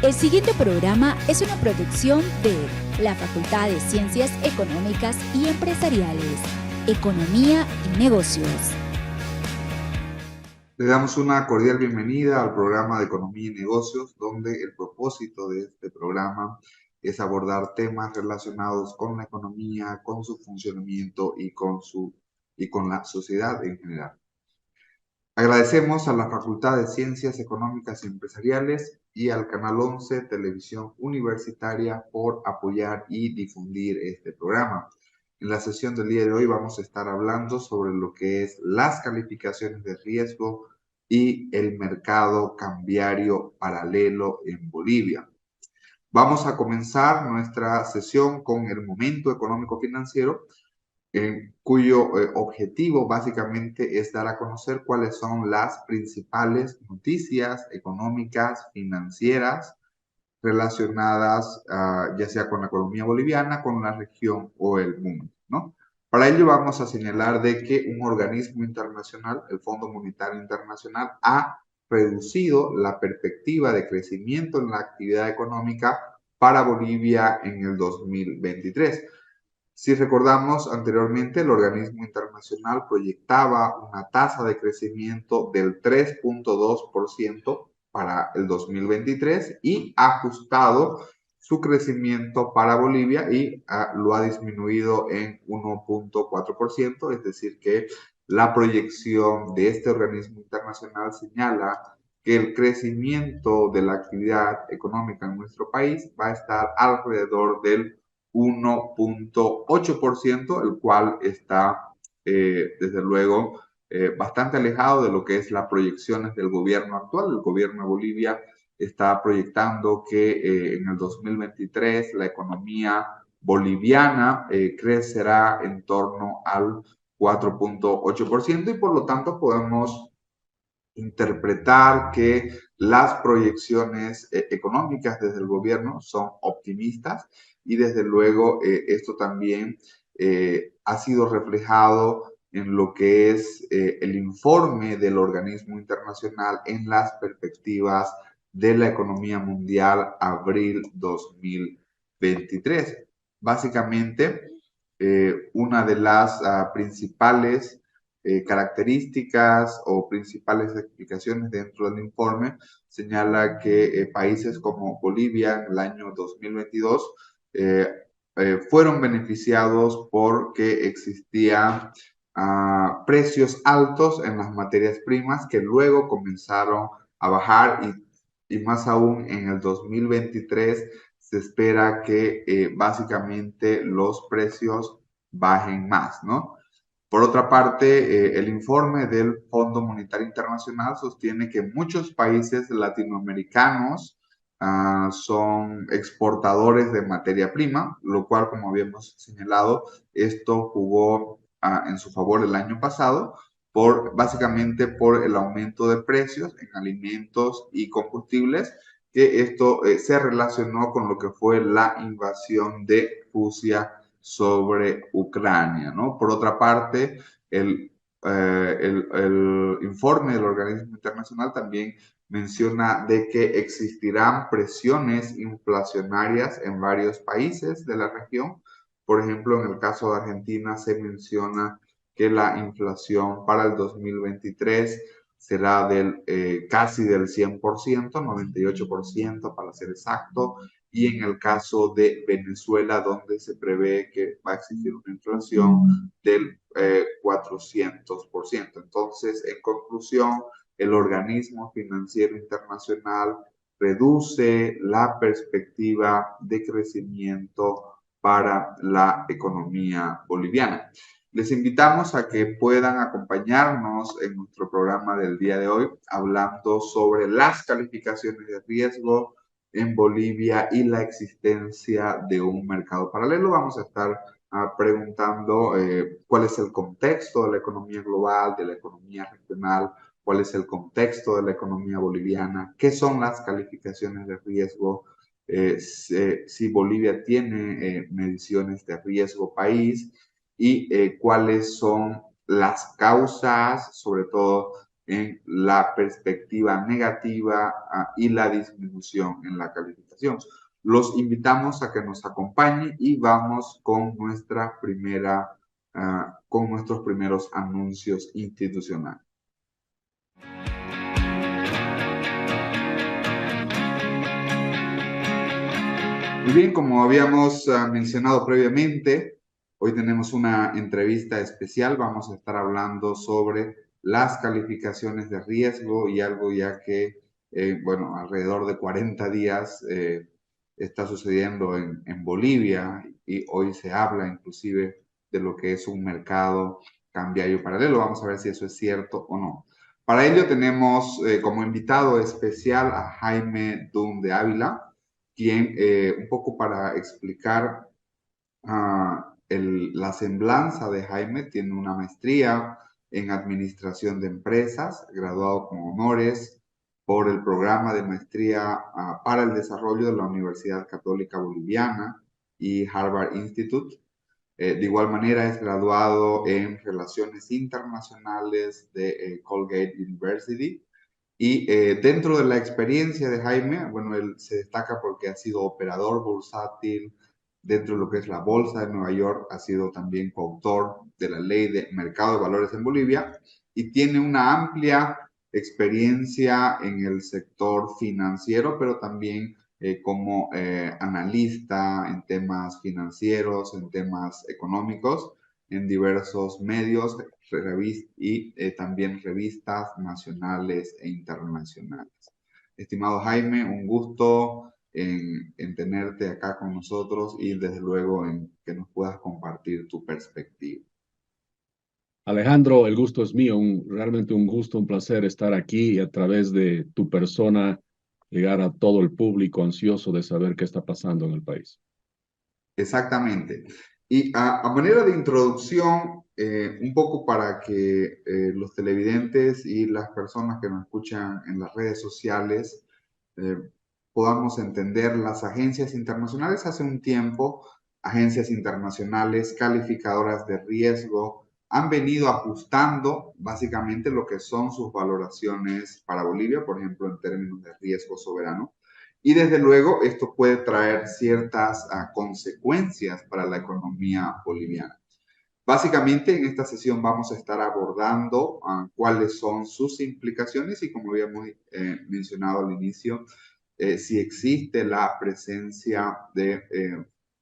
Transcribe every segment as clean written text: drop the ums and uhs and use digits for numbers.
El siguiente programa es una producción de la Facultad de Ciencias Económicas y Empresariales, Economía y Negocios. Le damos una cordial bienvenida al programa de Economía y Negocios, donde el propósito de este programa es abordar temas relacionados con la economía, con su funcionamiento y con la sociedad en general. Agradecemos a la Facultad de Ciencias Económicas y Empresariales y al Canal 11 Televisión Universitaria por apoyar y difundir este programa. En la sesión del día de hoy vamos a estar hablando sobre lo que es las calificaciones de riesgo y el mercado cambiario paralelo en Bolivia. Vamos a comenzar nuestra sesión con el momento económico financiero, cuyo objetivo básicamente es dar a conocer cuáles son las principales noticias económicas, financieras, relacionadas ya sea con la economía boliviana, con la región o el mundo, ¿no? Para ello vamos a señalar de que un organismo internacional, el Fondo Monetario Internacional, ha reducido la perspectiva de crecimiento en la actividad económica para Bolivia en el 2023. Si recordamos anteriormente, el organismo internacional proyectaba una tasa de crecimiento del 3.2% para el 2023 y ha ajustado su crecimiento para Bolivia y lo ha disminuido en 1.4%, es decir, que la proyección de este organismo internacional señala que el crecimiento de la actividad económica en nuestro país va a estar alrededor del 1.8%, el cual está, desde luego, bastante alejado de lo que es las proyecciones del gobierno actual. El gobierno de Bolivia está proyectando que en el 2023 la economía boliviana crecerá en torno al 4.8% y por lo tanto podemos interpretar que las proyecciones económicas desde el gobierno son optimistas y desde luego esto también ha sido reflejado en lo que es el informe del organismo internacional en las perspectivas de la economía mundial abril 2023. Básicamente, una de las principales características o principales explicaciones dentro del informe señala que países como Bolivia en el año 2022 fueron beneficiados porque existían precios altos en las materias primas que luego comenzaron a bajar y más aún en el 2023 se espera que básicamente los precios bajen más, ¿no? Por otra parte, el informe del Fondo Monetario Internacional sostiene que muchos países latinoamericanos son exportadores de materia prima, lo cual, como habíamos señalado, esto jugó en su favor el año pasado, básicamente por el aumento de precios en alimentos y combustibles, que esto se relacionó con lo que fue la invasión de Rusia sobre Ucrania, ¿no? Por otra parte, el informe del organismo internacional también menciona de que existirán presiones inflacionarias en varios países de la región. Por ejemplo, en el caso de Argentina se menciona que la inflación para el 2023 será casi del 100%, 98% para ser exacto, y en el caso de Venezuela, donde se prevé que va a existir una inflación del 400%. Entonces, en conclusión, el organismo financiero internacional reduce la perspectiva de crecimiento para la economía boliviana. Les invitamos a que puedan acompañarnos en nuestro programa del día de hoy, hablando sobre las calificaciones de riesgo en Bolivia y la existencia de un mercado paralelo. Vamos a estar preguntando cuál es el contexto de la economía global, de la economía regional, cuál es el contexto de la economía boliviana, qué son las calificaciones de riesgo, si Bolivia tiene mediciones de riesgo país y cuáles son las causas, sobre todo en la perspectiva negativa y la disminución en la calificación. Los invitamos a que nos acompañen y vamos con con nuestros primeros anuncios institucionales. Muy bien, como habíamos mencionado previamente, hoy tenemos una entrevista especial. Vamos a estar hablando sobre las calificaciones de riesgo y algo ya que, bueno, alrededor de 40 días está sucediendo en Bolivia y hoy se habla inclusive de lo que es un mercado cambiario paralelo. Vamos a ver si eso es cierto o no. Para ello tenemos como invitado especial a Jaime Dunn de Ávila, quien un poco para explicar la semblanza de Jaime, tiene una maestría en administración de empresas, graduado con honores por el programa de maestría para el desarrollo de la Universidad Católica Boliviana y Harvard Institute. De igual manera es graduado en Relaciones Internacionales de Colgate University. Y dentro de la experiencia de Jaime, bueno, él se destaca porque ha sido operador bursátil dentro de lo que es la Bolsa de Nueva York, ha sido también coautor de la Ley de Mercado de Valores en Bolivia y tiene una amplia experiencia en el sector financiero, pero también como analista en temas financieros, en temas económicos, en diversos medios y también revistas nacionales e internacionales. Estimado Jaime, un gusto en tenerte acá con nosotros y desde luego en que nos puedas compartir tu perspectiva. Alejandro, el gusto es mío, realmente un gusto, un placer estar aquí y a través de tu persona llegar a todo el público ansioso de saber qué está pasando en el país. Exactamente. Y a manera de introducción, un poco para que los televidentes y las personas que nos escuchan en las redes sociales eh, podamos entender, las agencias internacionales hace un tiempo, agencias internacionales calificadoras de riesgo, han venido ajustando básicamente lo que son sus valoraciones para Bolivia, por ejemplo, en términos de riesgo soberano. Y desde luego esto puede traer ciertas consecuencias para la economía boliviana. Básicamente en esta sesión vamos a estar abordando cuáles son sus implicaciones y como habíamos mencionado al inicio, si existe la presencia de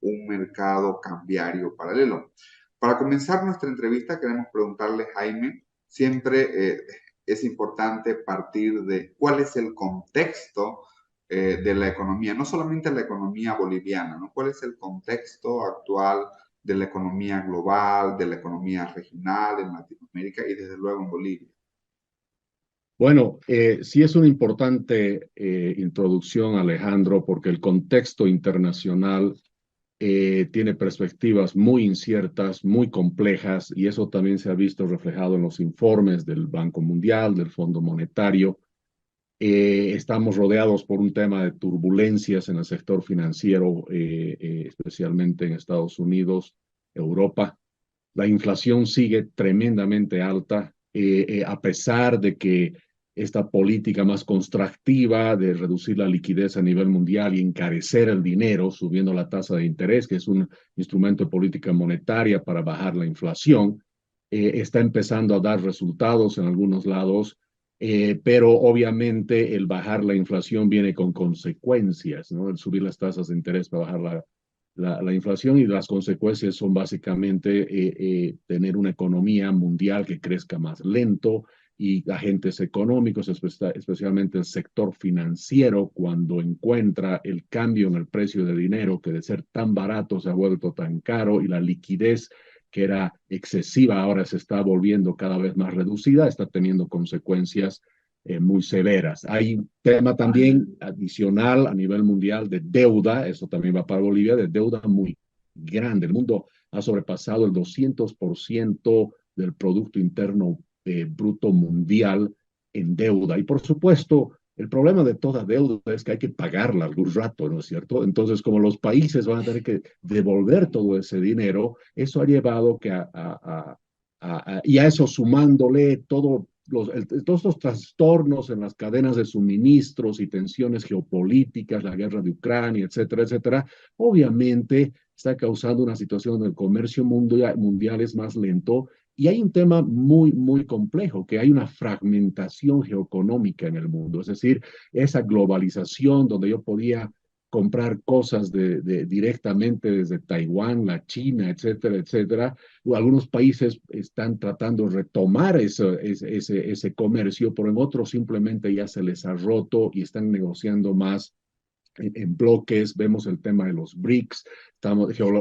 un mercado cambiario paralelo. Para comenzar nuestra entrevista queremos preguntarle, Jaime, siempre es importante partir de cuál es el contexto de la economía, no solamente la economía boliviana, ¿no? ¿Cuál es el contexto actual de la economía global, de la economía regional en Latinoamérica y desde luego en Bolivia? Bueno, sí es una importante introducción, Alejandro, porque el contexto internacional tiene perspectivas muy inciertas, muy complejas, y eso también se ha visto reflejado en los informes del Banco Mundial, del Fondo Monetario. Estamos rodeados por un tema de turbulencias en el sector financiero, especialmente en Estados Unidos, Europa. La inflación sigue tremendamente alta, a pesar de que esta política más constructiva de reducir la liquidez a nivel mundial y encarecer el dinero, subiendo la tasa de interés, que es un instrumento de política monetaria para bajar la inflación, está empezando a dar resultados en algunos lados, pero obviamente el bajar la inflación viene con consecuencias, ¿no? El subir las tasas de interés para bajar la inflación y las consecuencias son básicamente tener una economía mundial que crezca más lento y agentes económicos, especialmente el sector financiero, cuando encuentra el cambio en el precio de dinero, que de ser tan barato se ha vuelto tan caro y la liquidez que era excesiva ahora se está volviendo cada vez más reducida, está teniendo consecuencias muy severas. Hay un tema también adicional a nivel mundial de deuda, eso también va para Bolivia, de deuda muy grande. El mundo ha sobrepasado el 200% del Producto Interno Bruto Mundial en deuda. Y por supuesto, el problema de toda deuda es que hay que pagarla algún rato, ¿no es cierto? Entonces, como los países van a tener que devolver todo ese dinero, eso ha llevado que y a eso sumándole todo todos estos trastornos en las cadenas de suministros y tensiones geopolíticas, la guerra de Ucrania, etcétera, etcétera, obviamente está causando una situación donde el comercio mundial es más lento. Y hay un tema muy, muy complejo, que hay una fragmentación geoeconómica en el mundo, es decir, esa globalización donde yo podía comprar cosas directamente desde Taiwán, la China, etcétera, etcétera. Algunos países están tratando de retomar ese comercio, pero en otros simplemente ya se les ha roto y están negociando más en bloques. Vemos el tema de los BRICS,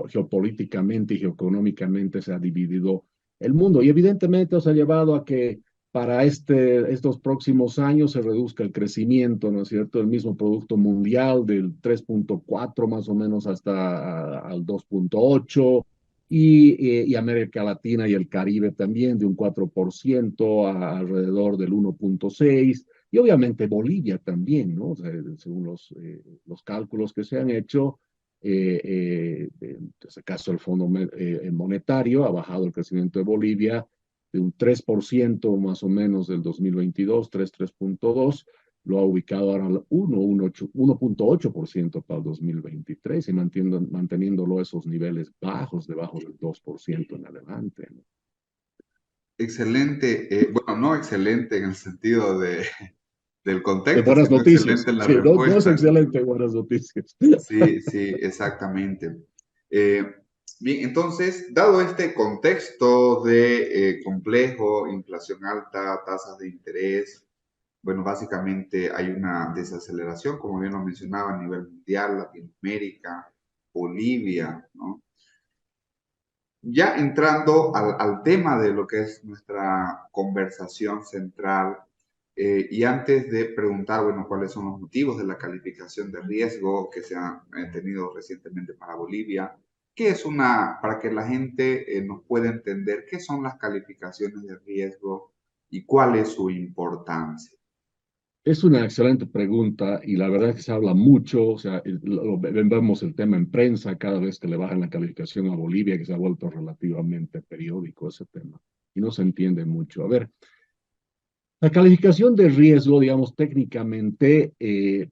geopolíticamente y geoeconómicamente se ha dividido el mundo y evidentemente nos ha llevado a que para estos próximos años se reduzca el crecimiento, ¿no es cierto? El mismo Producto Mundial del 3.4 más o menos hasta al 2.8 y América Latina y el Caribe también de un 4% a alrededor del 1.6. Y obviamente Bolivia también, ¿no? O sea, según los cálculos que se han hecho, en este caso el Fondo Monetario ha bajado el crecimiento de Bolivia de un 3% más o menos del 2022, 3.2, lo ha ubicado ahora al 1.8% para el 2023 y manteniéndolo a esos niveles bajos, debajo del 2% en adelante, ¿no? Excelente, bueno, no excelente en el sentido del De contexto, buenas sino noticias. excelente en la Sí, no, no es respuesta. excelente, buenas noticias. Sí, sí, exactamente. Eh, Bien, entonces, dado este contexto de complejo, inflación alta, tasas de interés, bueno, básicamente hay una desaceleración, como bien lo mencionaba, a nivel mundial, Latinoamérica, Bolivia, ¿no? Ya entrando al tema de lo que es nuestra conversación central, y antes de preguntar, bueno, cuáles son los motivos de la calificación de riesgo que se han tenido recientemente para Bolivia, ¿qué es para que la gente nos pueda entender qué son las calificaciones de riesgo y cuál es su importancia? Es una excelente pregunta y la verdad es que se habla mucho, o sea, vemos el tema en prensa cada vez que le bajan la calificación a Bolivia, que se ha vuelto relativamente periódico ese tema y no se entiende mucho. A ver, la calificación de riesgo, digamos, técnicamente,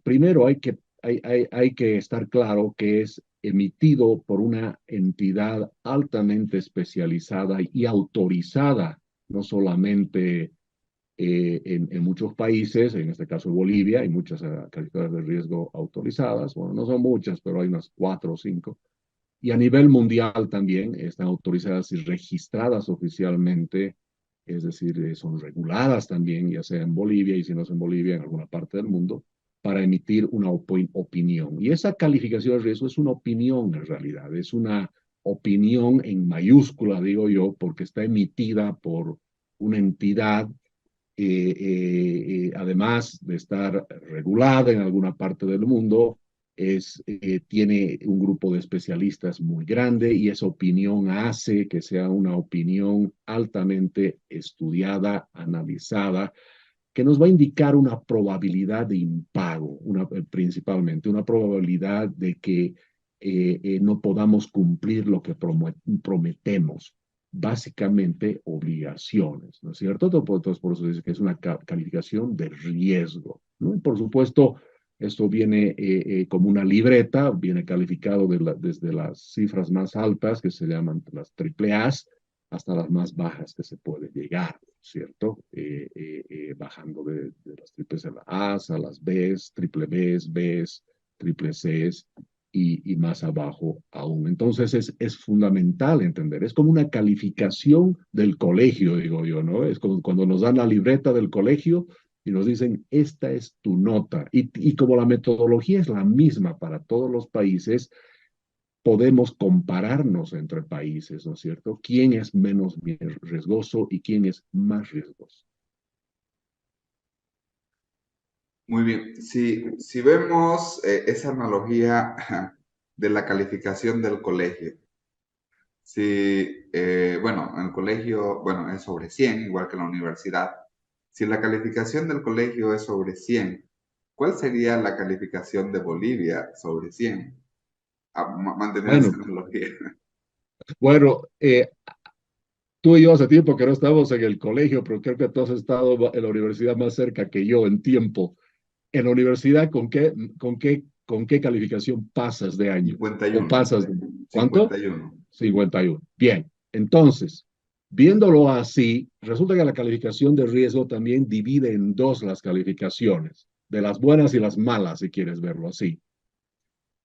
primero hay que estar claro que es emitido por una entidad altamente especializada y autorizada, no solamente en muchos países, en este caso Bolivia, hay muchas calificadoras de riesgo autorizadas, bueno, no son muchas, pero hay unas 4 o 5, y a nivel mundial también están autorizadas y registradas oficialmente, es decir, son reguladas también, ya sea en Bolivia y si no es en Bolivia, en alguna parte del mundo, para emitir una opinión. Y esa calificación de riesgo es una opinión en realidad, es una opinión en mayúscula, digo yo, porque está emitida por una entidad además de estar regulada en alguna parte del mundo, tiene un grupo de especialistas muy grande y esa opinión hace que sea una opinión altamente estudiada, analizada, que nos va a indicar una probabilidad de impago, principalmente una probabilidad de que no podamos cumplir lo que prometemos, básicamente obligaciones, ¿no es cierto? Entonces, por eso dice que es una calificación de riesgo, ¿no? Y por supuesto, esto viene como una libreta, viene calificado desde las cifras más altas, que se llaman las triple A's, hasta las más bajas que se puede llegar, ¿cierto? Bajando de las triples a las A's, a las B's, triple B's, triple C's y más abajo aún. Entonces es fundamental entender, es como una calificación del colegio, digo yo, ¿no? Es como cuando nos dan la libreta del colegio y nos dicen, esta es tu nota. Y como la metodología es la misma para todos los países, podemos compararnos entre países, ¿no es cierto? ¿Quién es menos riesgoso y quién es más riesgoso? Muy bien, si vemos esa analogía de la calificación del colegio, si, bueno, en el colegio, bueno, es sobre 100 igual que en la universidad. Si la calificación del colegio es sobre 100, ¿cuál sería la calificación de Bolivia sobre 100? Mantener esa Bueno, analogía. bueno, Tú y yo hace tiempo que no estamos en el colegio, pero creo que tú has estado en la universidad más cerca que yo en tiempo. En la universidad, ¿con qué calificación pasas de año? ¿O 51. pasas de cuánto? 51. 51. Bien, entonces, viéndolo así, resulta que la calificación de riesgo también divide en dos las calificaciones, de las buenas y las malas, si quieres verlo así.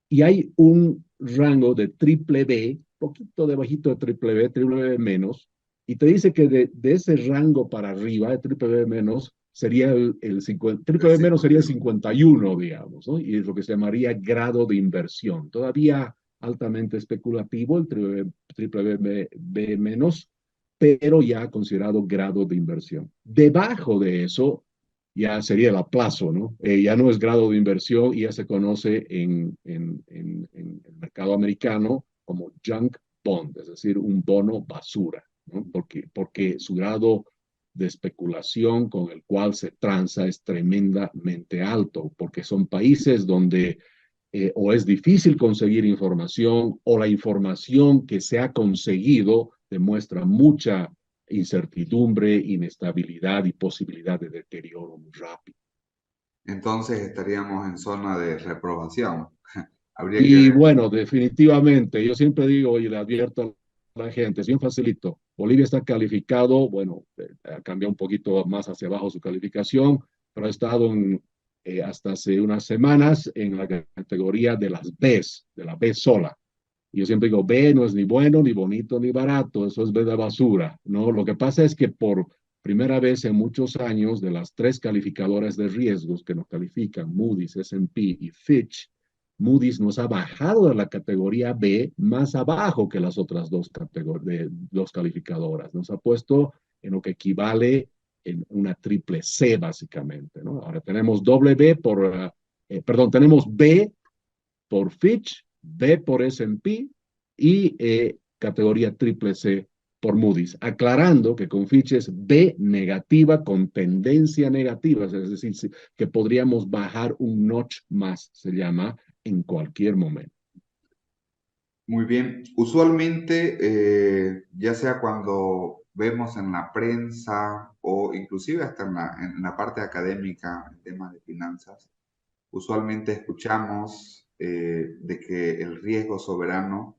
Y hay un rango de triple B, poquito debajito de triple B menos, y te dice que de ese rango para arriba, de triple B menos, sería el 50, El triple B menos sería el 51. 51, digamos, ¿no? Y es lo que se llamaría grado de inversión. Todavía altamente especulativo el triple B menos, pero ya considerado grado de inversión. Debajo de eso ya sería el aplazo, ¿no? Ya no es grado de inversión y ya se conoce en el mercado americano como junk bond, es decir, un bono basura, ¿no? Porque su grado de especulación con el cual se transa es tremendamente alto, porque son países donde o es difícil conseguir información o la información que se ha conseguido demuestra mucha incertidumbre, inestabilidad y posibilidad de deterioro muy rápido. Entonces estaríamos en zona de reprobación. Habría que Y ver. bueno, definitivamente, yo siempre digo y le advierto a la gente, es bien facilito. Bolivia está calificado, bueno, ha cambiado un poquito más hacia abajo su calificación, pero ha estado hasta hace unas semanas en la categoría de las Bs, de la B sola. Y yo siempre digo, B no es ni bueno, ni bonito, ni barato, eso es B de basura, ¿no? Lo que pasa es que por primera vez en muchos años, de las tres calificadoras de riesgos que nos califican, Moody's, S&P y Fitch, Moody's nos ha bajado de la categoría B más abajo que las otras dos calificadoras. Nos ha puesto en lo que equivale en una triple C, básicamente, ¿no? Ahora tenemos doble B perdón, tenemos B por Fitch, B por S&P y categoría triple C por Moody's, aclarando que con Fitch es B negativa con tendencia negativa, es decir, que podríamos bajar un notch más, se llama, en cualquier momento. Muy bien. Usualmente, ya sea cuando vemos en la prensa o inclusive hasta en la parte académica, en temas de finanzas, usualmente escuchamos de que el riesgo soberano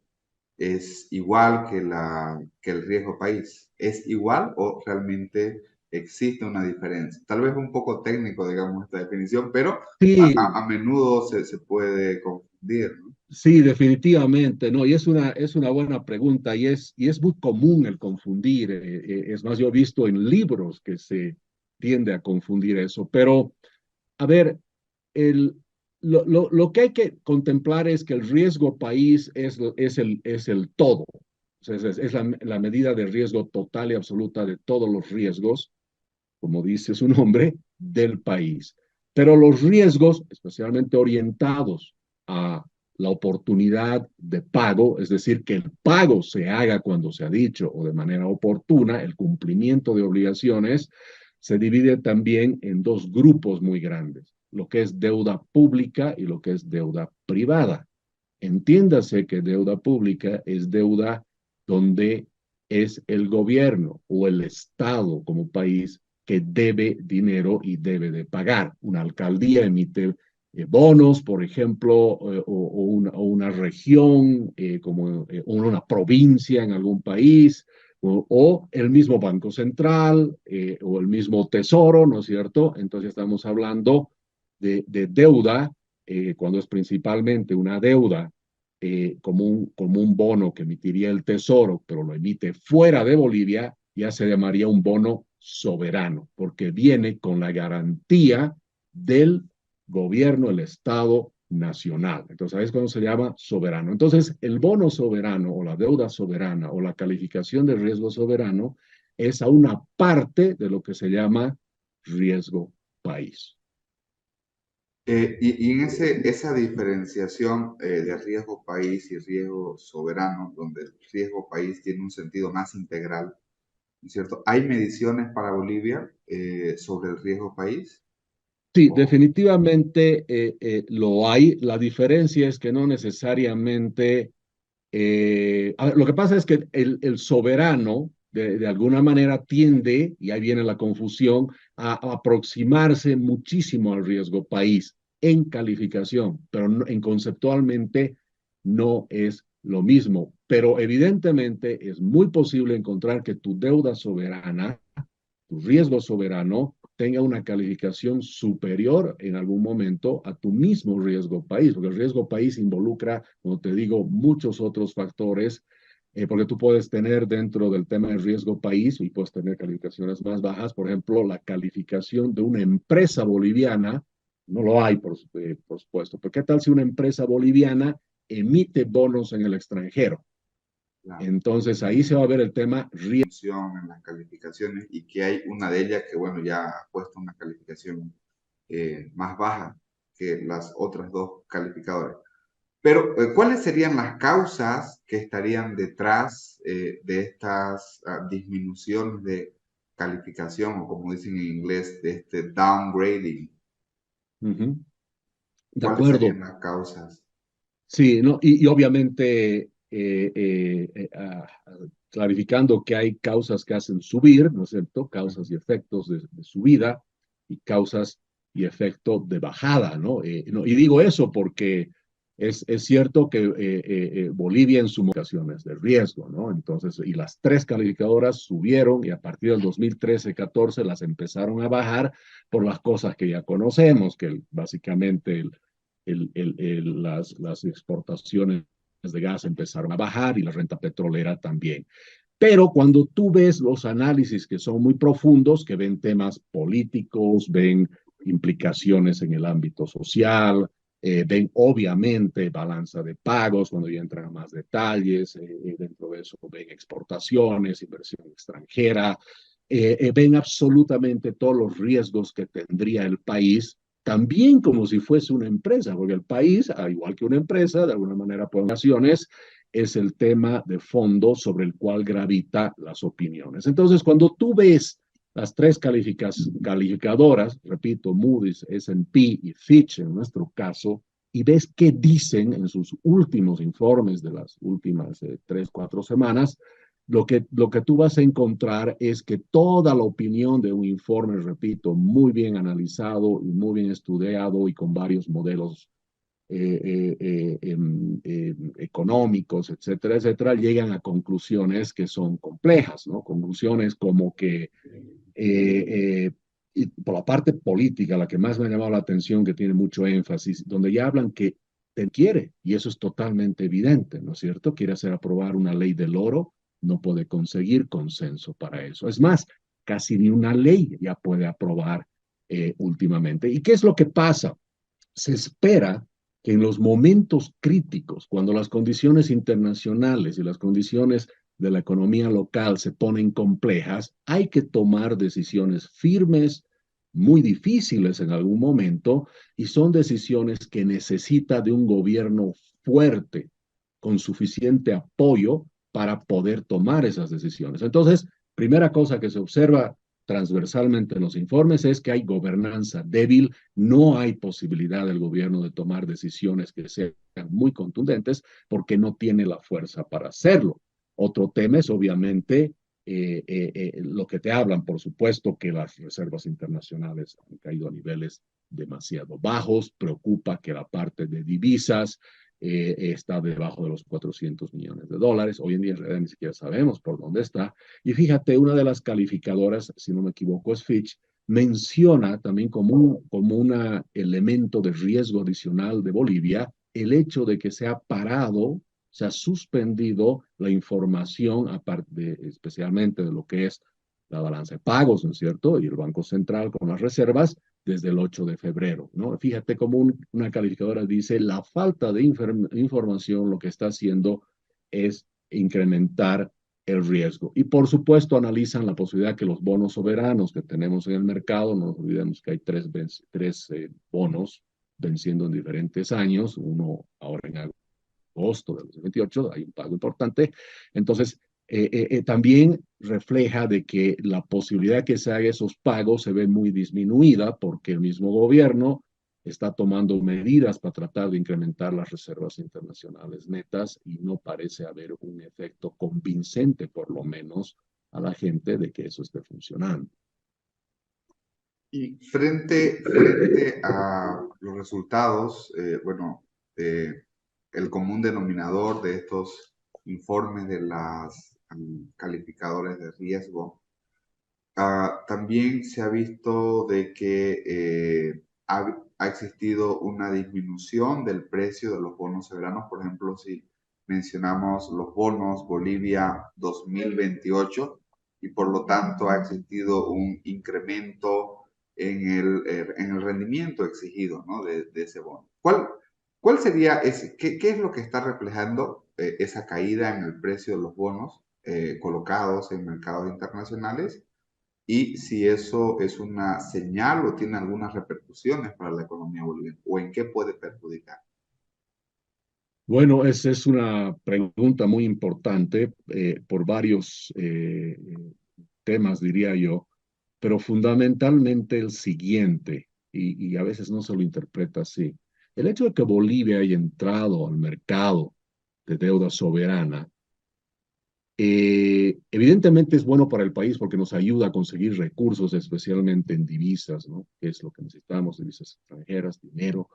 es igual que el riesgo país. ¿Es igual o realmente existe una diferencia? Tal vez un poco técnico, digamos, esta definición, pero Sí, a menudo se puede confundir, ¿no? sí, definitivamente, ¿no? Y es una buena pregunta y es muy común el confundir. Es más, yo he visto en libros que se tiende a confundir eso, pero a ver, el, lo que hay que contemplar es que el riesgo país es el todo. O sea, es la medida de riesgo total y absoluta de todos los riesgos, como dice su nombre, del país. Pero los riesgos, especialmente orientados a la oportunidad de pago, es decir, que el pago se haga cuando se ha dicho o de manera oportuna, el cumplimiento de obligaciones, se divide también en dos grupos muy grandes, lo que es deuda pública y lo que es deuda privada. Entiéndase que deuda pública es deuda donde es el gobierno o el Estado como país que debe dinero y debe de pagar. Una alcaldía emite bonos, por ejemplo, o una región, como una provincia en algún país, o el mismo Banco Central, o el mismo Tesoro, ¿no es cierto? Entonces estamos hablando de deuda, cuando es principalmente una deuda como un bono que emitiría el Tesoro, pero lo emite fuera de Bolivia, ya se llamaría un bono soberano, porque viene con la garantía del gobierno, el Estado nacional. Entonces, ahí es cuando se llama soberano. Entonces, el bono soberano o la deuda soberana o la calificación de riesgo soberano es a una parte de lo que se llama riesgo país. Y en esa diferenciación de riesgo país y riesgo soberano, donde el riesgo país tiene un sentido más integral, ¿no es cierto? ¿Hay mediciones para Bolivia sobre el riesgo país? Sí, O- definitivamente lo hay. La diferencia es que no necesariamente. A ver, lo que pasa es que el soberano de alguna manera tiende, y ahí viene la confusión, a aproximarse muchísimo al riesgo país en calificación, pero en conceptualmente no es lo mismo. Pero evidentemente es muy posible encontrar que tu deuda soberana, tu riesgo soberano, tenga una calificación superior en algún momento a tu mismo riesgo país, porque el riesgo país involucra, como te digo, muchos otros factores, porque tú puedes tener dentro del tema del riesgo país y puedes tener calificaciones más bajas, por ejemplo, la calificación de una empresa boliviana, no lo hay, por supuesto, pero ¿qué tal si una empresa boliviana emite bonos en el extranjero? Claro. Entonces ahí se va a ver el tema riesgo. En las calificaciones y que hay una de ellas que, bueno, ya ha puesto una calificación más baja que las otras dos calificadoras. Pero, ¿cuáles serían las causas que estarían detrás de estas disminuciones de calificación o, como dicen en inglés, de este downgrading? De ¿Cuáles acuerdo. serían las causas? Sí, ¿no? Y obviamente clarificando que hay causas que hacen subir, ¿no es cierto? Causas y efectos de subida y causas y efecto de bajada, ¿no? Y digo eso porque es cierto que Bolivia en sus ocasiones de riesgo, ¿no? Entonces, y las tres calificadoras subieron y a partir del 2013-14 las empezaron a bajar por las cosas que ya conocemos, que básicamente las exportaciones de gas empezaron a bajar y la renta petrolera también. Pero cuando tú ves los análisis que son muy profundos, que ven temas políticos, ven implicaciones en el ámbito social, ven obviamente balanza de pagos cuando ya entran a más detalles, dentro de eso ven exportaciones, inversión extranjera, ven absolutamente todos los riesgos que tendría el país también como si fuese una empresa, porque el país, al igual que una empresa, de alguna manera por naciones, es el tema de fondo sobre el cual gravita las opiniones. Entonces, cuando tú ves las tres calificadoras, repito, Moody's, S&P y Fitch en nuestro caso, y ves qué dicen en sus últimos informes de las últimas 3, 4 semanas, lo que tú vas a encontrar es que toda la opinión de un informe, repito, muy bien analizado y muy bien estudiado y con varios modelos económicos, etcétera, etcétera, llegan a conclusiones que son complejas, ¿no? Conclusiones como que, y por la parte política, la que más me ha llamado la atención, que tiene mucho énfasis, donde ya hablan que te quiere, y eso es totalmente evidente, ¿no es cierto? Quiere hacer aprobar una ley del oro, no puede conseguir consenso para eso. Es más, casi ni una ley ya puede aprobar últimamente. ¿Y qué es lo que pasa? Se espera que en los momentos críticos, cuando las condiciones internacionales y las condiciones de la economía local se ponen complejas, hay que tomar decisiones firmes, muy difíciles en algún momento, y son decisiones que necesita de un gobierno fuerte, con suficiente apoyo para poder tomar esas decisiones. Entonces, primera cosa que se observa transversalmente en los informes es que hay gobernanza débil, no hay posibilidad del gobierno de tomar decisiones que sean muy contundentes porque no tiene la fuerza para hacerlo. Otro tema es obviamente lo que te hablan, por supuesto, que las reservas internacionales han caído a niveles demasiado bajos, preocupa que la parte de divisas está debajo de los 400 millones de dólares. Hoy en día en realidad ni siquiera sabemos por dónde está. Y fíjate, una de las calificadoras, si no me equivoco, es Fitch, menciona también como un elemento de riesgo adicional de Bolivia el hecho de que se ha parado, se ha suspendido la información, aparte especialmente de lo que es la balanza de pagos, ¿no es cierto? Y el Banco Central con las reservas desde el 8 de febrero, ¿no? Fíjate cómo una calificadora dice, la falta de información lo que está haciendo es incrementar el riesgo. Y por supuesto analizan la posibilidad que los bonos soberanos que tenemos en el mercado, no nos olvidemos que hay tres bonos venciendo en diferentes años, uno ahora en agosto de 2028, hay un pago importante. Entonces, también refleja de que la posibilidad que se haga esos pagos se ve muy disminuida porque el mismo gobierno está tomando medidas para tratar de incrementar las reservas internacionales netas y no parece haber un efecto convincente, por lo menos, a la gente de que eso esté funcionando. Y frente a los resultados, el común denominador de estos informes de las calificadores de riesgo, también se ha visto de que ha existido una disminución del precio de los bonos soberanos. Por ejemplo, si mencionamos los bonos Bolivia 2028, y por lo tanto ha existido un incremento en el rendimiento exigido, ¿no? de ese bono. ¿Cuál sería ese? ¿Qué es lo que está reflejando esa caída en el precio de los bonos colocados en mercados internacionales? Y si eso es una señal o tiene algunas repercusiones para la economía boliviana, o en qué puede perjudicar. Bueno, esa es una pregunta muy importante por varios temas, diría yo, pero fundamentalmente el siguiente, y a veces no se lo interpreta así. El hecho de que Bolivia haya entrado al mercado de deuda soberana, evidentemente es bueno para el país porque nos ayuda a conseguir recursos, especialmente en divisas, ¿no? Que es lo que necesitamos, divisas extranjeras, dinero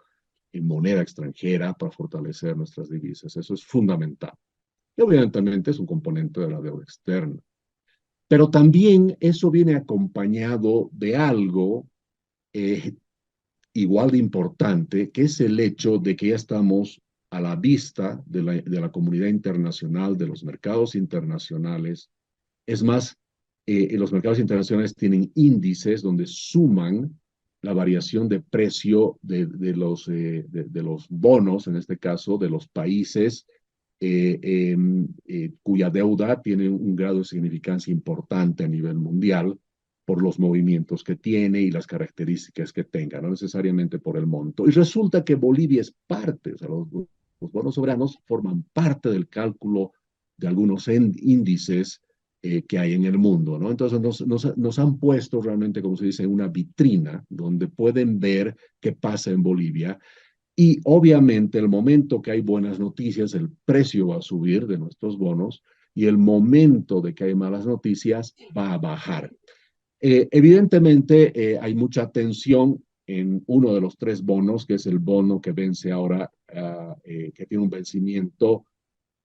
en moneda extranjera para fortalecer nuestras divisas. Eso es fundamental. Y obviamente es un componente de la deuda externa. Pero también eso viene acompañado de algo eh, igual de importante, que es el hecho de que ya estamos a la vista de la comunidad internacional, de los mercados internacionales. Es más, los mercados internacionales tienen índices donde suman la variación de precio de los bonos, en este caso, de los países cuya deuda tiene un grado de significancia importante a nivel mundial por los movimientos que tiene y las características que tenga, no necesariamente por el monto. Y resulta que Bolivia es parte, o sea, los bonos soberanos forman parte del cálculo de algunos índices que hay en el mundo, ¿no? Entonces nos han puesto realmente, como se dice, una vitrina donde pueden ver qué pasa en Bolivia. Y obviamente el momento que hay buenas noticias, el precio va a subir de nuestros bonos, y el momento de que hay malas noticias va a bajar. Evidentemente hay mucha tensión en uno de los tres bonos, que es el bono que vence ahora, que tiene un vencimiento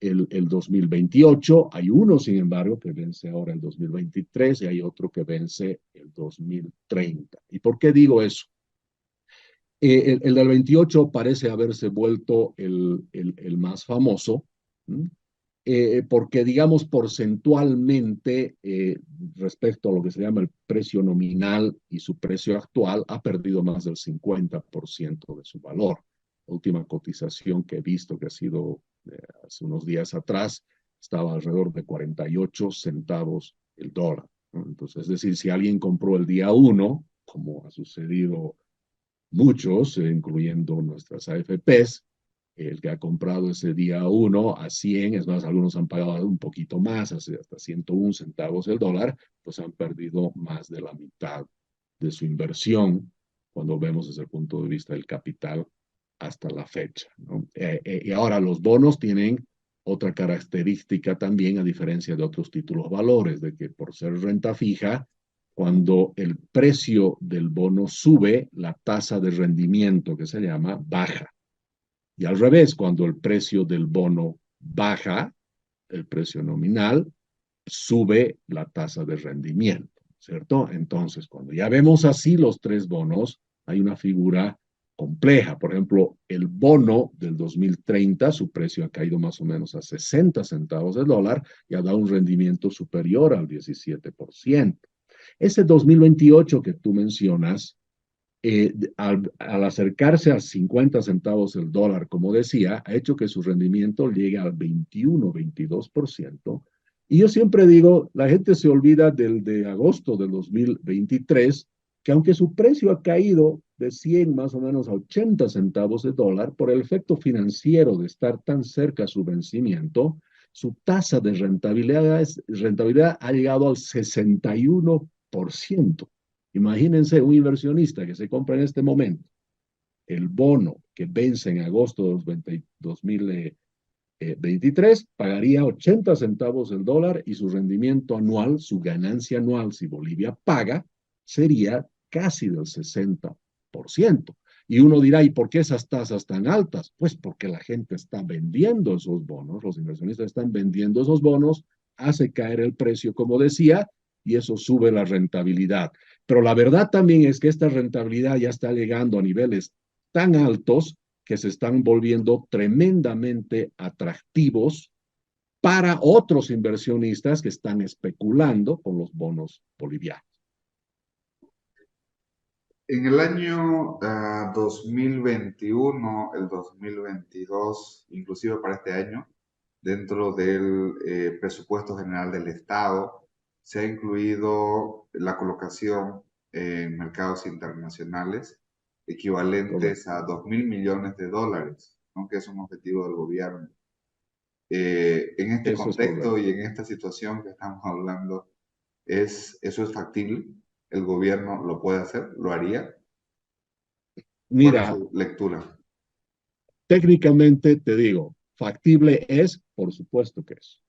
el 2028. Hay uno, sin embargo, que vence ahora el 2023, y hay otro que vence el 2030. ¿Y por qué digo eso? El del 28 parece haberse vuelto el más famoso, porque, digamos, porcentualmente, respecto a lo que se llama el precio nominal y su precio actual, ha perdido más del 50% de su valor. La última cotización que he visto, que ha sido hace unos días atrás, estaba alrededor de 48 centavos el dólar, ¿no? Entonces, es decir, si alguien compró el día 1, como ha sucedido muchos, incluyendo nuestras AFPs, el que ha comprado ese día 1 a 100, es más, algunos han pagado un poquito más, hasta 101 centavos el dólar, pues han perdido más de la mitad de su inversión cuando vemos desde el punto de vista del capital hasta la fecha, ¿no? Y ahora los bonos tienen otra característica también, a diferencia de otros títulos valores, de que por ser renta fija, cuando el precio del bono sube, la tasa de rendimiento, que se llama, baja. Y al revés, cuando el precio del bono baja, el precio nominal, sube la tasa de rendimiento, ¿cierto? Entonces, cuando ya vemos así los tres bonos, hay una figura compleja. Por ejemplo, el bono del 2030, su precio ha caído más o menos a 60 centavos de dólar y ha dado un rendimiento superior al 17%. Ese 2028 que tú mencionas, al acercarse a 50 centavos el dólar, como decía, ha hecho que su rendimiento llegue al 21-22%. Y yo siempre digo, la gente se olvida del de agosto del 2023, que aunque su precio ha caído de 100 más o menos a 80 centavos de dólar, por el efecto financiero de estar tan cerca a su vencimiento, su tasa de rentabilidad ha llegado al 61%. Imagínense un inversionista que se compra en este momento el bono que vence en agosto de 2023 2023 pagaría 80 centavos el dólar y su rendimiento anual, su ganancia anual, si Bolivia paga, sería casi del 60%. Y uno dirá, ¿y por qué esas tasas tan altas? Pues porque la gente está vendiendo esos bonos, los inversionistas están vendiendo esos bonos, hace caer el precio, como decía, y eso sube la rentabilidad. Pero la verdad también es que esta rentabilidad ya está llegando a niveles tan altos que se están volviendo tremendamente atractivos para otros inversionistas que están especulando con los bonos bolivianos. En el año 2021, el 2022, inclusive para este año, dentro del presupuesto general del Estado, se ha incluido la colocación en mercados internacionales equivalentes Correcto. a 2.000 millones de dólares, ¿no? Que es un objetivo del gobierno. En este Eso es contexto correcto. y en esta situación que estamos hablando, ¿eso es factible? ¿El gobierno lo puede hacer? ¿Lo haría? ¿Cuál es Mira, su lectura? técnicamente te digo, factible es, por supuesto que es.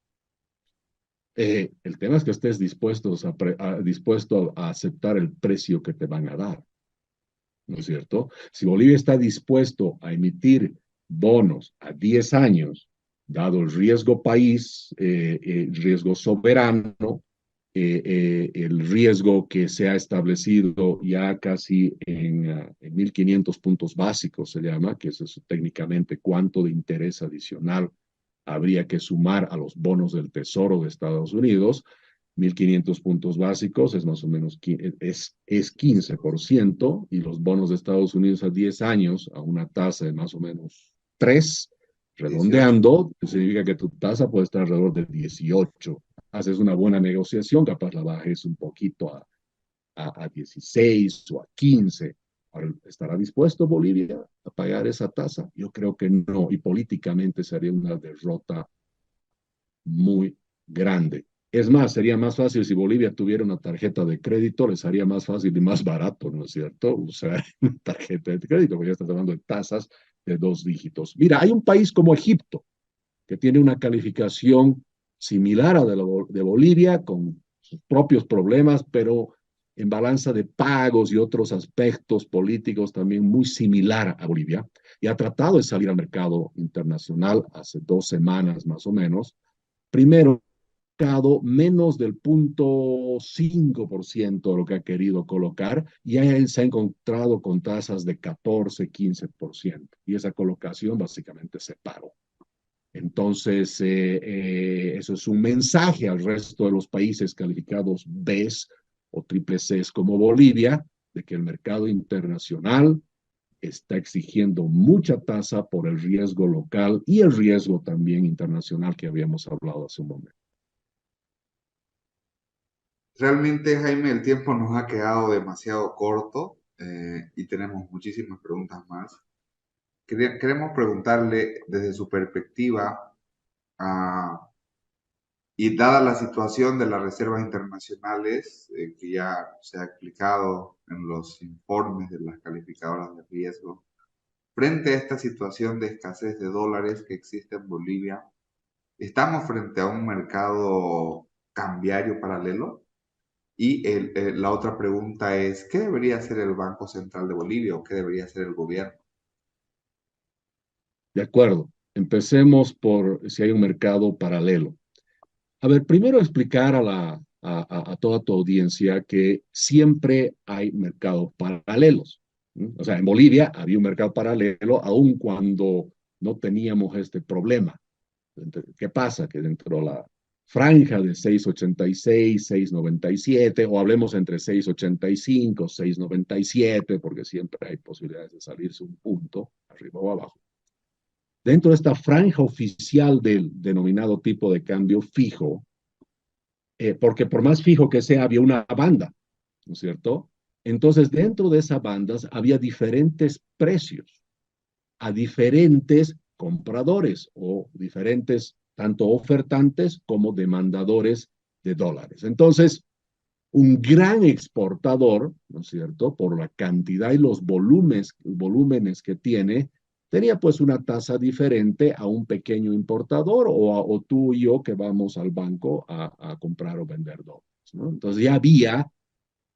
El tema es que estés dispuesto a aceptar el precio que te van a dar, ¿no es cierto? Si Bolivia está dispuesto a emitir bonos a 10 años, dado el riesgo país, riesgo soberano, el riesgo que se ha establecido ya casi en 1.500 puntos básicos, se llama, que es eso, técnicamente cuánto de interés adicional habría que sumar a los bonos del Tesoro de Estados Unidos. 1.500 puntos básicos es más o menos es 15%, y los bonos de Estados Unidos a 10 años a una tasa de más o menos 3, 18. redondeando, significa que tu tasa puede estar alrededor de 18. Haces una buena negociación, capaz la bajes un poquito a 16 o a 15. Ahora, ¿estará dispuesto Bolivia a pagar esa tasa? Yo creo que no, y políticamente sería una derrota muy grande. Es más, sería más fácil si Bolivia tuviera una tarjeta de crédito, les haría más fácil y más barato, ¿no es cierto? Usar una tarjeta de crédito, porque ya estás hablando de tasas de 2 dígitos. Mira, hay un país como Egipto, que tiene una calificación similar a de Bolivia, con sus propios problemas, pero en balanza de pagos y otros aspectos políticos también muy similar a Bolivia, y ha tratado de salir al mercado internacional hace 2 semanas más o menos. Primero, menos del 0.5% de lo que ha querido colocar, y él se ha encontrado con tasas de 14, 15%, y esa colocación básicamente se paró. Entonces, eso es un mensaje al resto de los países calificados B o triple C como Bolivia, de que el mercado internacional está exigiendo mucha tasa por el riesgo local y el riesgo también internacional que habíamos hablado hace un momento. Realmente, Jaime, el tiempo nos ha quedado demasiado corto y tenemos muchísimas preguntas más. Queremos preguntarle desde su perspectiva, ah, y dada la situación de las reservas internacionales, que ya se ha explicado en los informes de las calificadoras de riesgo, frente a esta situación de escasez de dólares que existe en Bolivia, ¿estamos frente a un mercado cambiario paralelo? Y la otra pregunta es, ¿qué debería hacer el Banco Central de Bolivia o qué debería hacer el gobierno? De acuerdo, empecemos por si hay un mercado paralelo. A ver, primero explicar a toda tu audiencia que siempre hay mercados paralelos. O sea, en Bolivia había un mercado paralelo aun cuando no teníamos este problema. ¿Qué pasa? Que dentro de la franja de 6.86, 6.97, o hablemos entre 6.85, 6.97, porque siempre hay posibilidades de salirse un punto, arriba o abajo. Dentro de esta franja oficial del denominado tipo de cambio fijo, porque por más fijo que sea, había una banda, ¿no es cierto? Entonces, dentro de esas bandas había diferentes precios a diferentes compradores o diferentes tanto ofertantes como demandadores de dólares. Entonces, un gran exportador, ¿no es cierto?, por la cantidad y los volúmenes que tiene, tenía pues una tasa diferente a un pequeño importador o tú y yo que vamos al banco a comprar o vender dólares, ¿no? Entonces ya había,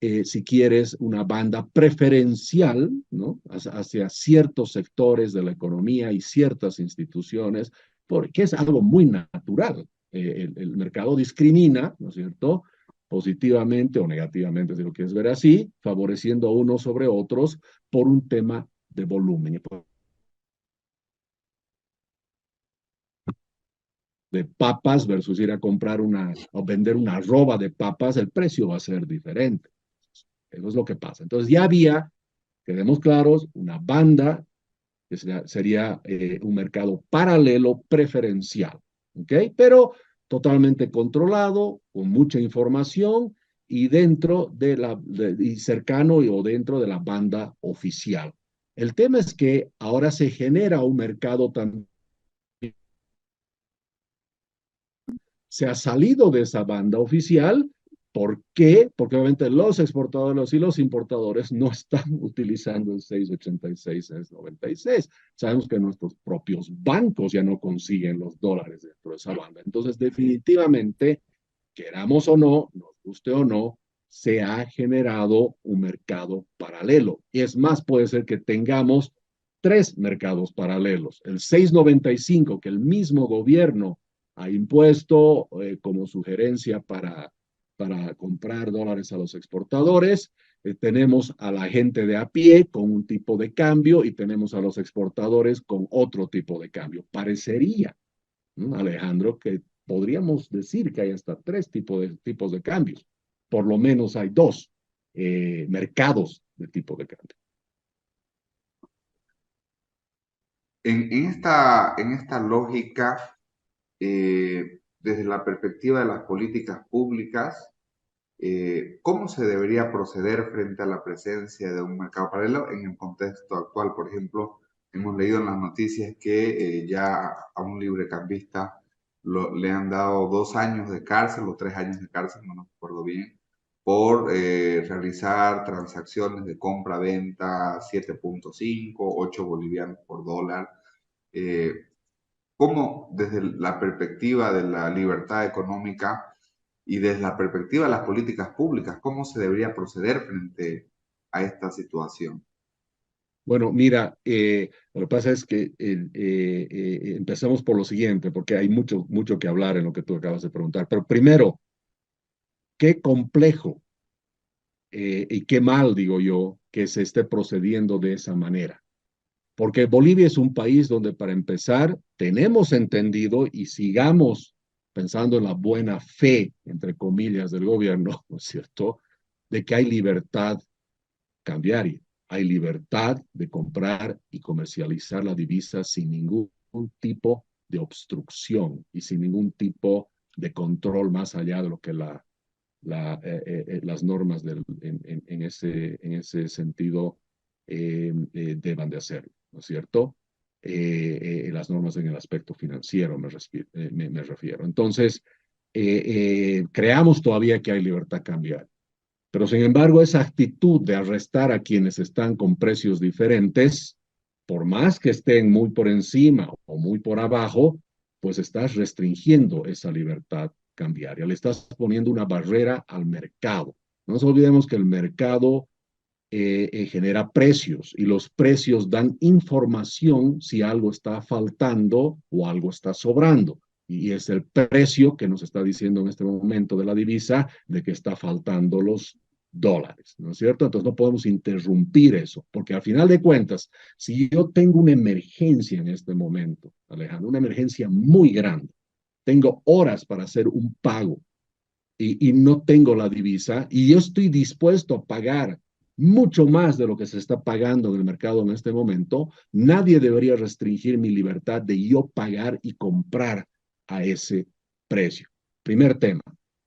si quieres, una banda preferencial, ¿no? Hacia ciertos sectores de la economía y ciertas instituciones, porque es algo muy natural. El mercado discrimina, ¿no es cierto?, positivamente o negativamente, si lo quieres ver así, favoreciendo a unos sobre otros por un tema de volumen. De papas versus ir a comprar o vender una arroba de papas, el precio va a ser diferente. Eso es lo que pasa. Entonces ya había, quedemos claros, una banda que sería un mercado paralelo preferencial, ¿ok? Pero totalmente controlado, con mucha información y y cercano o dentro de la banda oficial. El tema es que ahora se genera un mercado también, se ha salido de esa banda oficial. ¿Por qué? Porque obviamente los exportadores y los importadores no están utilizando el 686, 696. Sabemos que nuestros propios bancos ya no consiguen los dólares dentro de esa banda. Entonces, definitivamente, queramos o no, nos guste o no, se ha generado un mercado paralelo. Y es más, puede ser que tengamos tres mercados paralelos. El 695, que el mismo gobierno ha impuesto como sugerencia para comprar dólares a los exportadores. Tenemos a la gente de a pie con un tipo de cambio y tenemos a los exportadores con otro tipo de cambio. Parecería, ¿no, Alejandro, que podríamos decir que hay hasta tres tipos de cambios? Por lo menos hay dos mercados de tipo de cambio. En esta lógica, desde la perspectiva de las políticas públicas, ¿cómo se debería proceder frente a la presencia de un mercado paralelo en el contexto actual? Por ejemplo, hemos leído en las noticias que ya a un librecambista le han dado 2 años de cárcel o 3 años de cárcel, no me acuerdo bien, por realizar transacciones de compra-venta 7.5, 8 bolivianos por dólar. Eh, ¿Cómo desde la perspectiva de la libertad económica y desde la perspectiva de las políticas públicas, cómo se debería proceder frente a esta situación? Bueno, mira, lo que pasa es que empezamos por lo siguiente, porque hay mucho que hablar en lo que tú acabas de preguntar. Pero primero, qué complejo y qué mal, digo yo, que se esté procediendo de esa manera. Porque Bolivia es un país donde, para empezar, tenemos entendido y sigamos pensando en la buena fe, entre comillas, del gobierno, ¿no es cierto?, de que hay libertad cambiaria. Hay libertad de comprar y comercializar la divisa sin ningún tipo de obstrucción y sin ningún tipo de control más allá de lo que las normas en ese sentido deban de hacer, ¿no es cierto? Las normas en el aspecto financiero me refiero. Entonces, creamos todavía que hay libertad cambiaria. Pero sin embargo, esa actitud de arrestar a quienes están con precios diferentes, por más que estén muy por encima o muy por abajo, pues estás restringiendo esa libertad cambiaria. Le estás poniendo una barrera al mercado. No nos olvidemos que el mercado genera precios y los precios dan información si algo está faltando o algo está sobrando. Y es el precio que nos está diciendo en este momento de la divisa de que está faltando los dólares, ¿no es cierto? Entonces no podemos interrumpir eso, porque al final de cuentas, si yo tengo una emergencia en este momento, Alejandro, una emergencia muy grande, tengo horas para hacer un pago y no tengo la divisa y yo estoy dispuesto a pagar mucho más de lo que se está pagando en el mercado en este momento, nadie debería restringir mi libertad de yo pagar y comprar a ese precio. Primer tema,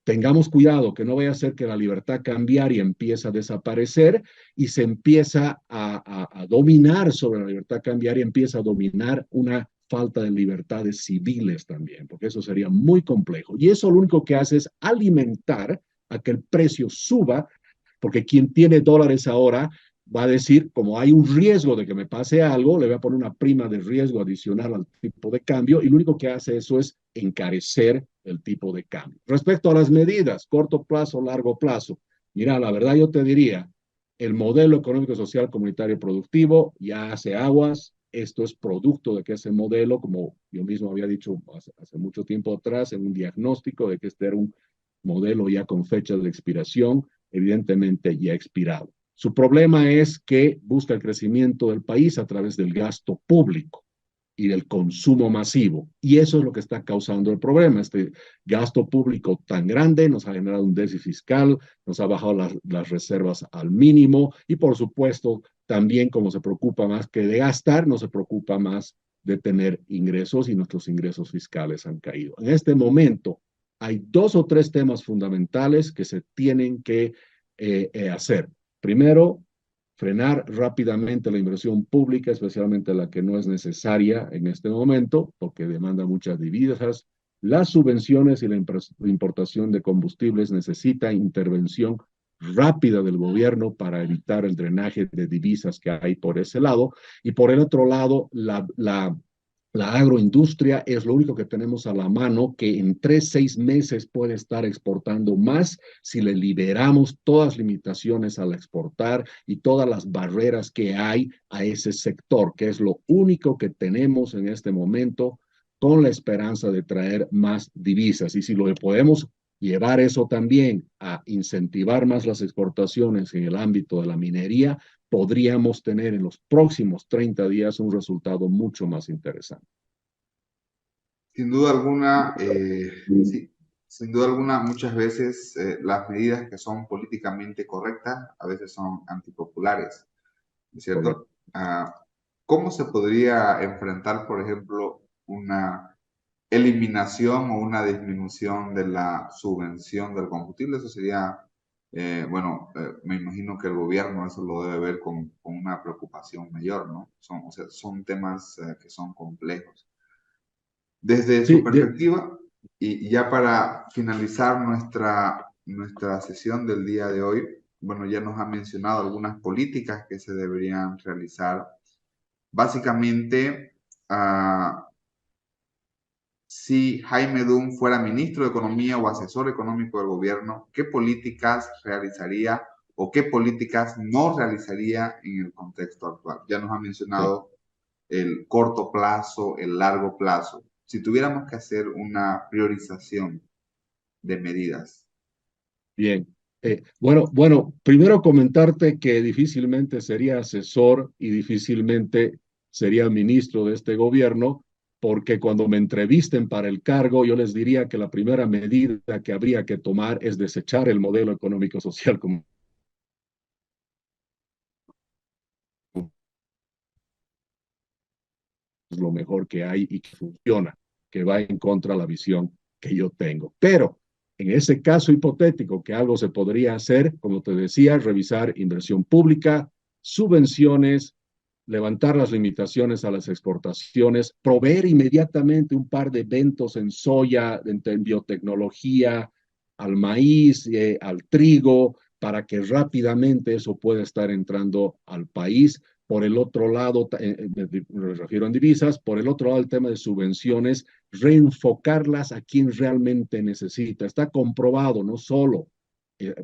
tengamos cuidado que no vaya a ser que la libertad cambiaria empiece a desaparecer y se empieza a dominar sobre la libertad cambiaria, empieza a dominar una falta de libertades civiles también, porque eso sería muy complejo. Y eso lo único que hace es alimentar a que el precio suba, porque quien tiene dólares ahora va a decir, como hay un riesgo de que me pase algo, le voy a poner una prima de riesgo adicional al tipo de cambio y lo único que hace eso es encarecer el tipo de cambio. Respecto a las medidas, corto plazo, largo plazo, mira, la verdad yo te diría, el modelo económico, social, comunitario, productivo ya hace aguas. Esto es producto de que ese modelo, como yo mismo había dicho hace mucho tiempo atrás, en un diagnóstico de que este era un modelo ya con fecha de expiración, evidentemente ya expirado. Su problema es que busca el crecimiento del país a través del gasto público y del consumo masivo. Y eso es lo que está causando el problema. Este gasto público tan grande nos ha generado un déficit fiscal, nos ha bajado las reservas al mínimo y por supuesto también como se preocupa más que de gastar, no se preocupa más de tener ingresos y nuestros ingresos fiscales han caído. En este momento hay dos o tres temas fundamentales que se tienen que hacer. Primero, frenar rápidamente la inversión pública, especialmente la que no es necesaria en este momento, porque demanda muchas divisas. Las subvenciones y la importación de combustibles necesitan intervención rápida del gobierno para evitar el drenaje de divisas que hay por ese lado. Y por el otro lado, la agroindustria es lo único que tenemos a la mano que en 3, 6 meses puede estar exportando más si le liberamos todas las limitaciones al exportar y todas las barreras que hay a ese sector, que es lo único que tenemos en este momento con la esperanza de traer más divisas. Y si lo podemos llevar eso también a incentivar más las exportaciones en el ámbito de la minería, podríamos tener en los próximos 30 días un resultado mucho más interesante. Sin duda alguna, sí, sin duda alguna, muchas veces las medidas que son políticamente correctas a veces son antipopulares, ¿no es Correcto. cierto? ¿Cómo se podría enfrentar, por ejemplo, una eliminación o una disminución de la subvención del combustible? Eso sería, bueno, me imagino que el gobierno eso lo debe ver con una preocupación mayor, ¿no? O sea, son temas que son complejos. Desde su Sí, perspectiva, y ya para finalizar nuestra sesión del día de hoy, bueno, ya nos ha mencionado algunas políticas que se deberían realizar. Básicamente, si Jaime Dunn fuera ministro de Economía o asesor económico del gobierno, ¿qué políticas realizaría o qué políticas no realizaría en el contexto actual? Ya nos ha sí, mencionado el corto plazo, el largo plazo. Si tuviéramos que hacer una priorización de medidas. bien. Bueno, primero comentarte que difícilmente sería asesor y difícilmente sería ministro de este gobierno, porque cuando me entrevisten para el cargo, yo les diría que la primera medida que habría que tomar es desechar el modelo económico social como es lo mejor que hay y que funciona, que va en contra de la visión que yo tengo. Pero en ese caso hipotético que algo se podría hacer, como te decía, revisar inversión pública, subvenciones, levantar las limitaciones a las exportaciones, proveer inmediatamente un par de eventos en soya, en biotecnología, al maíz, al trigo, para que rápidamente eso pueda estar entrando al país. Por el otro lado, me refiero en divisas, por el otro lado el tema de subvenciones, reenfocarlas a quien realmente necesita. Está comprobado, no solo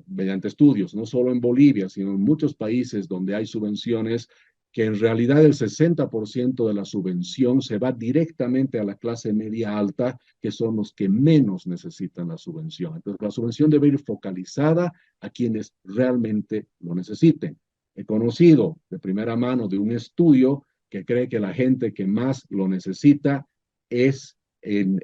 mediante estudios, no solo en Bolivia, sino en muchos países donde hay subvenciones, que en realidad el 60% de la subvención se va directamente a la clase media alta, que son los que menos necesitan la subvención. Entonces, la subvención debe ir focalizada a quienes realmente lo necesiten. He conocido de primera mano de un estudio que cree que la gente que más lo necesita es en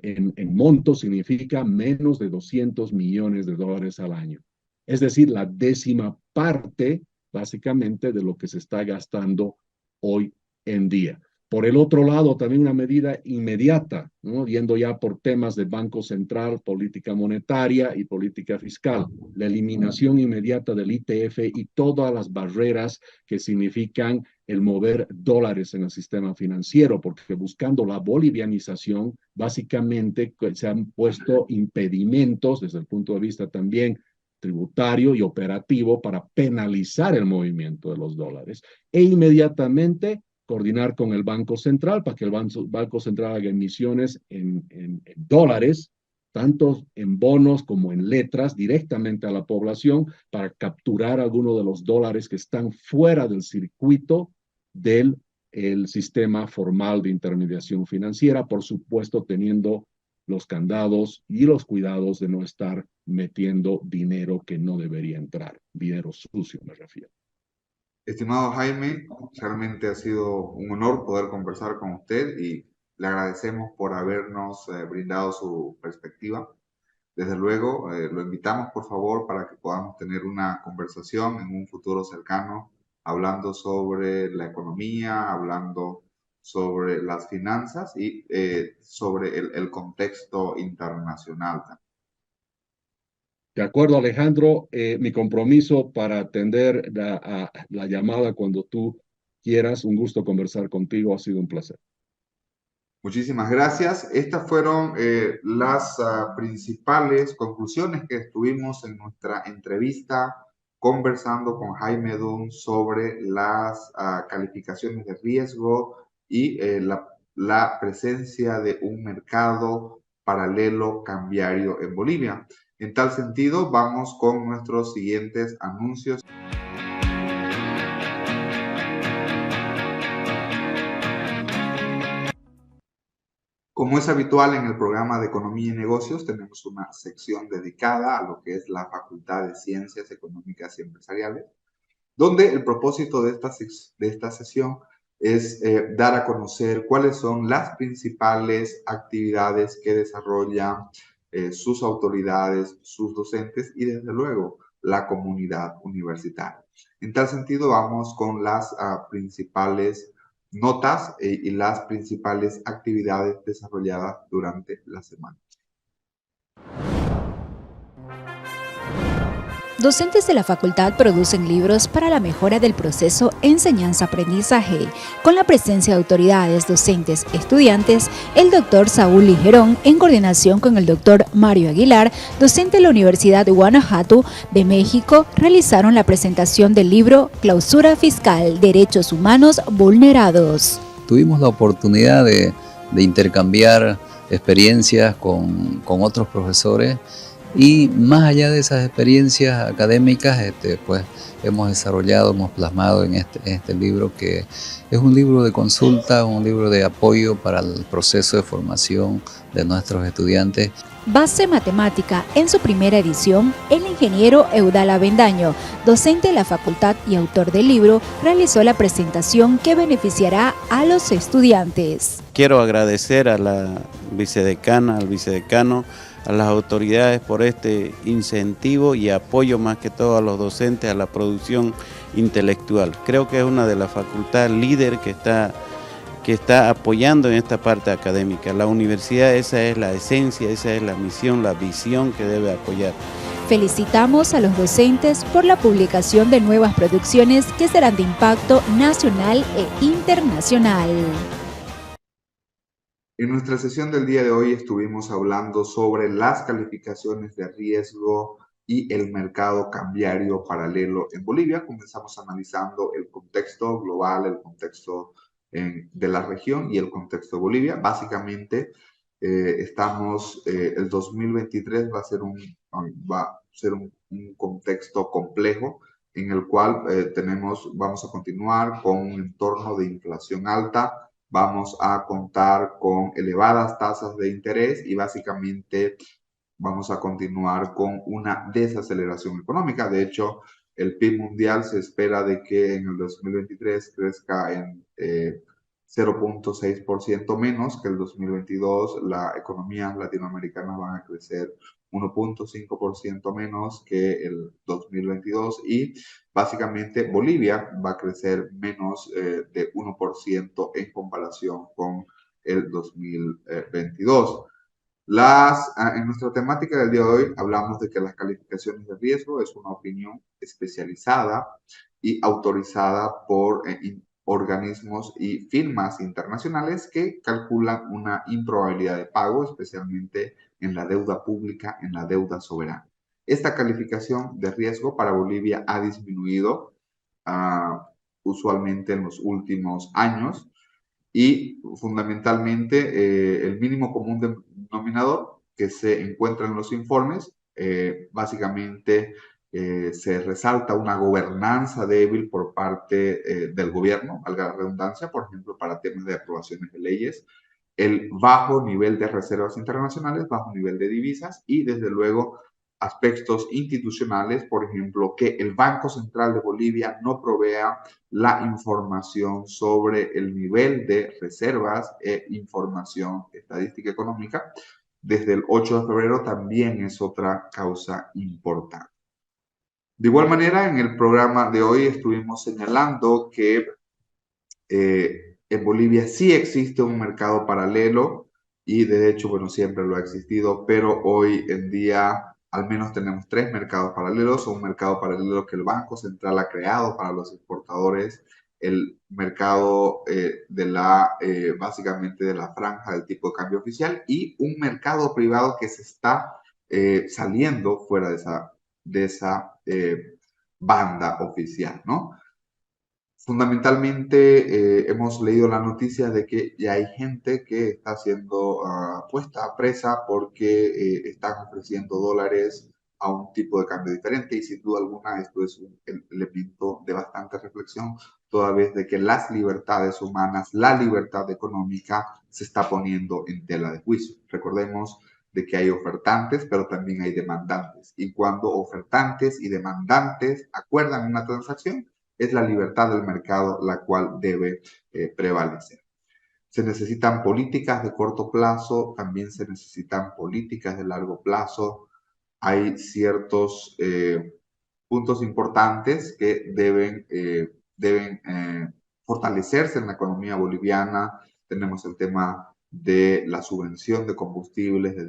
monto, significa menos de 200 millones de dólares al año. Es decir, la décima parte básicamente de lo que se está gastando hoy en día. Por el otro lado, también una medida inmediata, ¿no? Viendo ya por temas de Banco Central, política monetaria y política fiscal, la eliminación inmediata del ITF y todas las barreras que significan el mover dólares en el sistema financiero, porque buscando la bolivianización, básicamente se han puesto impedimentos desde el punto de vista también tributario y operativo para penalizar el movimiento de los dólares e inmediatamente coordinar con el Banco Central para que el Banco Central haga emisiones en dólares, tanto en bonos como en letras, directamente a la población para capturar algunos de los dólares que están fuera del circuito del el sistema formal de intermediación financiera, por supuesto teniendo los candados y los cuidados de no estar metiendo dinero que no debería entrar, dinero sucio me refiero. Estimado Jaime, realmente ha sido un honor poder conversar con usted y le agradecemos por habernos brindado su perspectiva. Desde luego, lo invitamos por favor para que podamos tener una conversación en un futuro cercano, hablando sobre la economía, hablando sobre las finanzas y sobre el contexto internacional. De acuerdo, Alejandro, mi compromiso para atender la llamada cuando tú quieras. Un gusto conversar contigo, ha sido un placer. Muchísimas gracias. Estas fueron las principales conclusiones que tuvimos en nuestra entrevista conversando con Jaime Dunn sobre las calificaciones de riesgo y la presencia de un mercado paralelo cambiario en Bolivia. En tal sentido, vamos con nuestros siguientes anuncios. Como es habitual en el programa de Economía y Negocios, tenemos una sección dedicada a lo que es la Facultad de Ciencias Económicas y Empresariales, donde el propósito de esta sesión es dar a conocer cuáles son las principales actividades que desarrollan sus autoridades, sus docentes y desde luego la comunidad universitaria. En tal sentido, vamos con las principales notas y las principales actividades desarrolladas durante la semana. Docentes de la facultad producen libros para la mejora del proceso enseñanza-aprendizaje, con la presencia de autoridades, docentes, estudiantes. El doctor Saúl Ligerón, en coordinación con el doctor Mario Aguilar, docente de la Universidad de Guanajuato de México, realizaron la presentación del libro Clausura Fiscal, Derechos Humanos Vulnerados. Tuvimos la oportunidad de intercambiar experiencias con otros profesores. Y más allá de esas experiencias académicas, pues hemos desarrollado, hemos plasmado en este libro, que es un libro de consulta, un libro de apoyo para el proceso de formación de nuestros estudiantes. Base Matemática. En su primera edición, el ingeniero Eudal Avendaño, docente de la facultad y autor del libro, realizó la presentación que beneficiará a los estudiantes. Quiero agradecer a la vicedecana, al vicedecano, a las autoridades por este incentivo y apoyo más que todo a los docentes a la producción intelectual. Creo que es una de las facultades líder que está apoyando en esta parte académica. La universidad, esa es la esencia, esa es la misión, la visión que debe apoyar. Felicitamos a los docentes por la publicación de nuevas producciones que serán de impacto nacional e internacional. En nuestra sesión del día de hoy estuvimos hablando sobre las calificaciones de riesgo y el mercado cambiario paralelo en Bolivia. Comenzamos analizando el contexto global, el contexto de la región y el contexto de Bolivia. Básicamente, el 2023 va a ser un contexto complejo en el cual vamos a continuar con un entorno de inflación alta. Vamos a contar con elevadas tasas de interés y básicamente vamos a continuar con una desaceleración económica. De hecho, el PIB mundial se espera de que en el 2023 crezca en 0.6% menos que el 2022. Las economías latinoamericanas van a crecer 1.5% menos que el 2022 y básicamente Bolivia va a crecer menos de 1% en comparación con el 2022. En nuestra temática del día de hoy hablamos de que las calificaciones de riesgo es una opinión especializada y autorizada por organismos y firmas internacionales que calculan una improbabilidad de pago, especialmente en la deuda pública, en la deuda soberana. Esta calificación de riesgo para Bolivia ha disminuido usualmente en los últimos años y fundamentalmente el mínimo común denominador que se encuentra en los informes, básicamente se resalta una gobernanza débil por parte del gobierno, valga la redundancia, por ejemplo, para temas de aprobaciones de leyes, el bajo nivel de reservas internacionales, bajo nivel de divisas y, desde luego, aspectos institucionales, por ejemplo, que el Banco Central de Bolivia no provea la información sobre el nivel de reservas e información estadística económica. Desde el 8 de febrero también es otra causa importante. De igual manera, en el programa de hoy estuvimos señalando que en Bolivia sí existe un mercado paralelo y de hecho, bueno, siempre lo ha existido, pero hoy en día al menos tenemos 3 mercados paralelos. Un mercado paralelo que el Banco Central ha creado para los exportadores, el mercado básicamente de la franja del tipo de cambio oficial y un mercado privado que se está saliendo fuera de esa banda oficial, ¿no? Fundamentalmente hemos leído la noticia de que ya hay gente que está siendo puesta a presa porque están ofreciendo dólares a un tipo de cambio diferente y sin duda alguna esto es un elemento de bastante reflexión toda vez de que las libertades humanas, la libertad económica se está poniendo en tela de juicio. Recordemos de que hay ofertantes, pero también hay demandantes y cuando ofertantes y demandantes acuerdan una transacción, es la libertad del mercado la cual debe prevalecer. Se necesitan políticas de corto plazo, también se necesitan políticas de largo plazo. Hay ciertos puntos importantes que deben fortalecerse en la economía boliviana. Tenemos el tema de la subvención de combustibles, de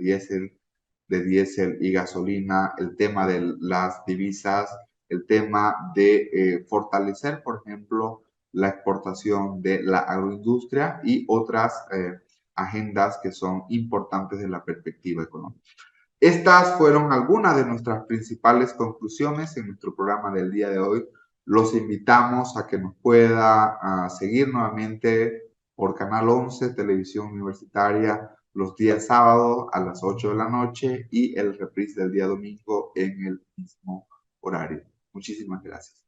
diésel y gasolina, el tema de las divisas, el tema de fortalecer, por ejemplo, la exportación de la agroindustria y otras agendas que son importantes de la perspectiva económica. Estas fueron algunas de nuestras principales conclusiones en nuestro programa del día de hoy. Los invitamos a que nos pueda seguir nuevamente por Canal 11, Televisión Universitaria, los días sábados a las 8 de la noche y el reprise del día domingo en el mismo horario. Muchísimas gracias.